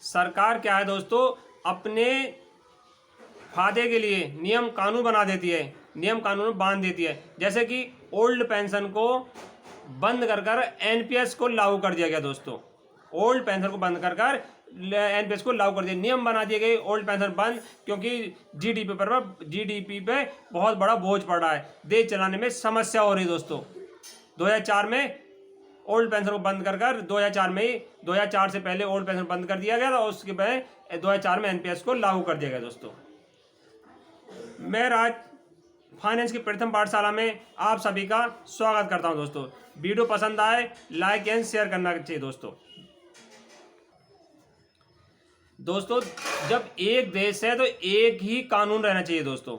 सरकार क्या है दोस्तों, अपने फायदे के लिए नियम कानून बना देती है, नियम कानून बांध देती है। जैसे कि ओल्ड पेंशन को बंद कर कर एनपीएस को लागू कर दिया गया दोस्तों। ओल्ड पेंशन को बंद कर कर एनपीएस को लागू कर दिया, नियम बना दिए गए ओल्ड पेंशन बंद, क्योंकि जीडीपी पे बहुत बड़ा बोझ पड़ रहा है, देश चलाने में समस्या हो रही है दोस्तों। 2004 में ओल्ड पेंशन को बंद कर 2004 से पहले ओल्ड पेंशन बंद कर दिया गया था, और उसके बाद 2004 में एनपीएस को लागू कर दिया गया दोस्तों। मैं राज फाइनेंस की प्रथम पाठशाला में आप सभी का स्वागत करता हूं दोस्तों। वीडियो पसंद आए लाइक एंड शेयर करना चाहिए दोस्तों। जब एक देश है तो एक ही कानून रहना चाहिए दोस्तों।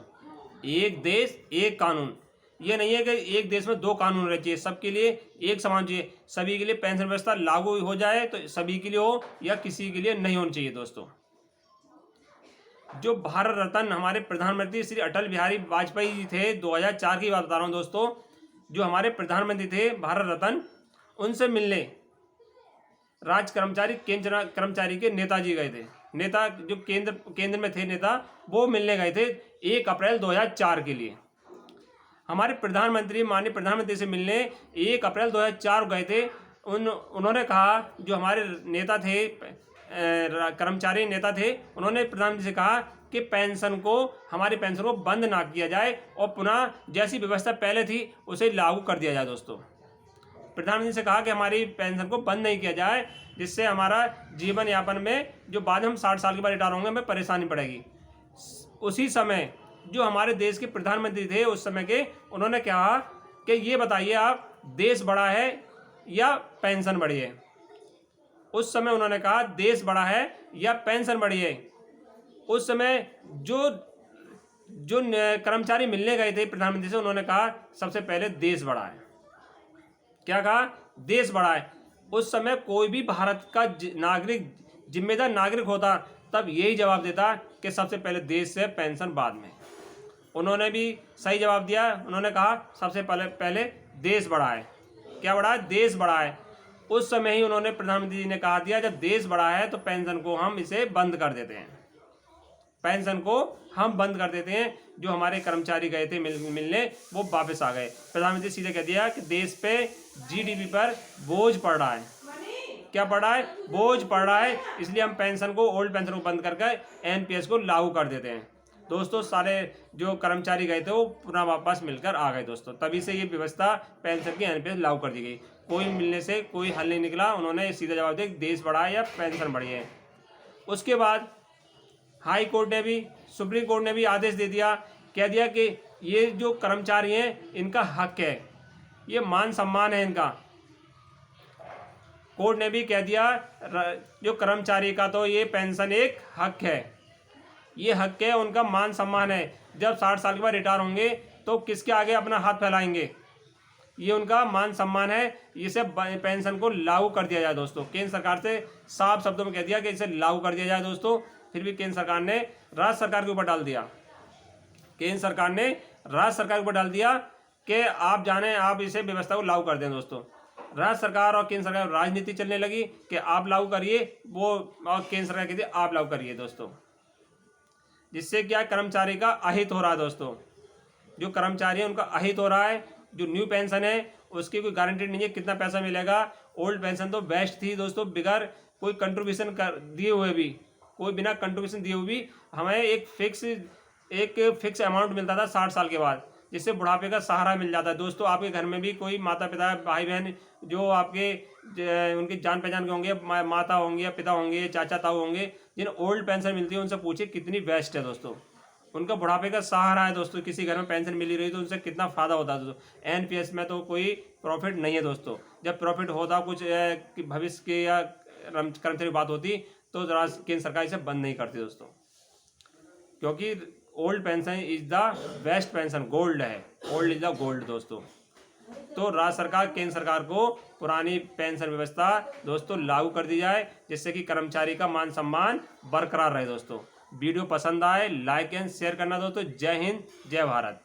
एक देश एक कानून, ये नहीं है कि एक देश में दो कानून रहने चाहिए, सबके लिए एक समान चाहिए। सभी के लिए पेंशन व्यवस्था लागू हो जाए तो सभी के लिए हो, या किसी के लिए नहीं होनी चाहिए दोस्तों। जो भारत रत्न हमारे प्रधानमंत्री श्री अटल बिहारी वाजपेयी जी थे, 2004 की बात बता रहा हूँ दोस्तों। जो हमारे प्रधानमंत्री थे भारत रत्न, उनसे मिलने राज्य केंद्र कर्मचारी के नेताजी गए थे। नेता जो केंद्र में थे नेता, वो मिलने गए थे 1 अप्रैल 2004 के लिए। हमारे माननीय प्रधानमंत्री से मिलने 1 अप्रैल 2004 गए थे। उन्होंने कहा, जो हमारे नेता थे, कर्मचारी नेता थे, उन्होंने प्रधानमंत्री से कहा कि हमारी पेंशन को बंद ना किया जाए और पुनः जैसी व्यवस्था पहले थी उसे लागू कर दिया जाए दोस्तों। प्रधानमंत्री से कहा कि हमारी पेंशन को बंद नहीं किया जाए, जिससे हमारा जीवन यापन में, जो बाद में हम 60 साल के बाद रिटायर होंगे, हमें परेशानी पड़ेगी। उसी समय जो हमारे देश के प्रधानमंत्री थे उस समय के, उन्होंने कहा कि ये बताइए आप, देश बड़ा है या पेंशन बड़ी है? उस समय उन्होंने कहा देश बड़ा है या पेंशन बड़ी है। उस समय जो कर्मचारी मिलने गए थे प्रधानमंत्री से, उन्होंने कहा सबसे पहले देश बड़ा है। क्या कहा? देश बड़ा है। उस समय कोई भी भारत का जिम्मेदार नागरिक होता तब यही जवाब देता कि सबसे पहले देश से, पेंशन बाद में। उन्होंने भी सही जवाब दिया। उन्होंने कहा सबसे पहले देश बड़ा है। क्या बड़ा है? देश बड़ा है। उस समय ही उन्होंने, प्रधानमंत्री जी ने कहा दिया, जब देश बड़ा है तो पेंशन को हम इसे बंद कर देते हैं। पेंशन को हम बंद कर देते हैं। जो हमारे कर्मचारी गए थे मिलने, वो वापस आ गए। प्रधानमंत्री सीधे कह दिया कि देश पे, जीडीपी पर बोझ पड़ रहा है। क्या पड़ रहा है? बोझ पड़ रहा है। इसलिए हम ओल्ड पेंशन को बंद करके एनपीएस को लागू कर देते हैं दोस्तों। सारे जो कर्मचारी गए थे वो पुनः वापस मिलकर आ गए दोस्तों। तभी से ये व्यवस्था पेंशन की एनपीएस लागू कर दी गई। कोई मिलने से कोई हल नहीं निकला। उन्होंने सीधा जवाब दिया देश बड़ा है या पेंशन बड़ी है। उसके बाद हाई कोर्ट ने भी, सुप्रीम कोर्ट ने भी आदेश दे दिया, कह दिया कि ये जो कर्मचारी हैं इनका हक है, ये मान सम्मान है इनका। कोर्ट ने भी कह दिया जो कर्मचारी का तो ये पेंशन एक हक है, ये हक है, उनका मान सम्मान है। जब 60 साल के बाद रिटायर होंगे तो किसके आगे अपना हाथ फैलाएंगे? ये उनका मान सम्मान है। इसे पेंशन को लागू कर दिया जाए दोस्तों। केंद्र सरकार से साफ शब्दों में कह दिया कि इसे लागू कर दिया जाए दोस्तों। फिर भी केंद्र सरकार ने राज्य सरकार के ऊपर डाल दिया। केंद्र सरकार ने राज्य सरकार के ऊपर डाल दिया कि आप जाने, आप इसे व्यवस्था को लागू कर दें दोस्तों। राज्य सरकार और केंद्र सरकार राजनीति चलने लगी कि आप लागू करिए, वो और केंद्र सरकार कहती है आप लागू करिए दोस्तों। जिससे क्या कर्मचारी का अहित हो रहा है दोस्तों। जो कर्मचारी है उनका अहित हो रहा है। जो न्यू पेंशन है उसकी कोई गारंटी नहीं है कितना पैसा मिलेगा। ओल्ड पेंशन तो बेस्ट थी दोस्तों, बगैर कोई कंट्रीब्यूशन कर दिए हुए भी, कोई बिना कंट्रीब्यूशन दिए हुए भी हमें एक फिक्स अमाउंट मिलता था 60 साल के बाद, जिससे बुढ़ापे का सहारा मिल जाता है दोस्तों। आपके घर में भी कोई माता पिता, भाई बहन जो आपके उनकी जान पहचान के होंगे, माता होंगे या पिता होंगे, चाचा ताऊ होंगे, जिन ओल्ड पेंशन मिलती है, उनसे पूछिए कितनी बेस्ट है दोस्तों। उनका बुढ़ापे का सहारा है दोस्तों। किसी घर में पेंशन मिली रही तो उनसे कितना फ़ायदा होता है दोस्तों। एनपीएस में तो कोई प्रॉफिट नहीं है दोस्तों। जब प्रॉफिट होता कुछ भविष्य के या कर्मचारी बात होती तो केंद्र सरकार इसे बंद नहीं करती दोस्तों, क्योंकि old pension is the best pension, gold है। ओल्ड इज द गोल्ड दोस्तों। तो राज्य सरकार, केंद्र सरकार को पुरानी पेंशन व्यवस्था दोस्तों लागू कर दी जाए, जिससे कि कर्मचारी का मान सम्मान बरकरार रहे दोस्तों। वीडियो पसंद आए लाइक एंड शेयर करना दोस्तों। जय हिंद, जय भारत।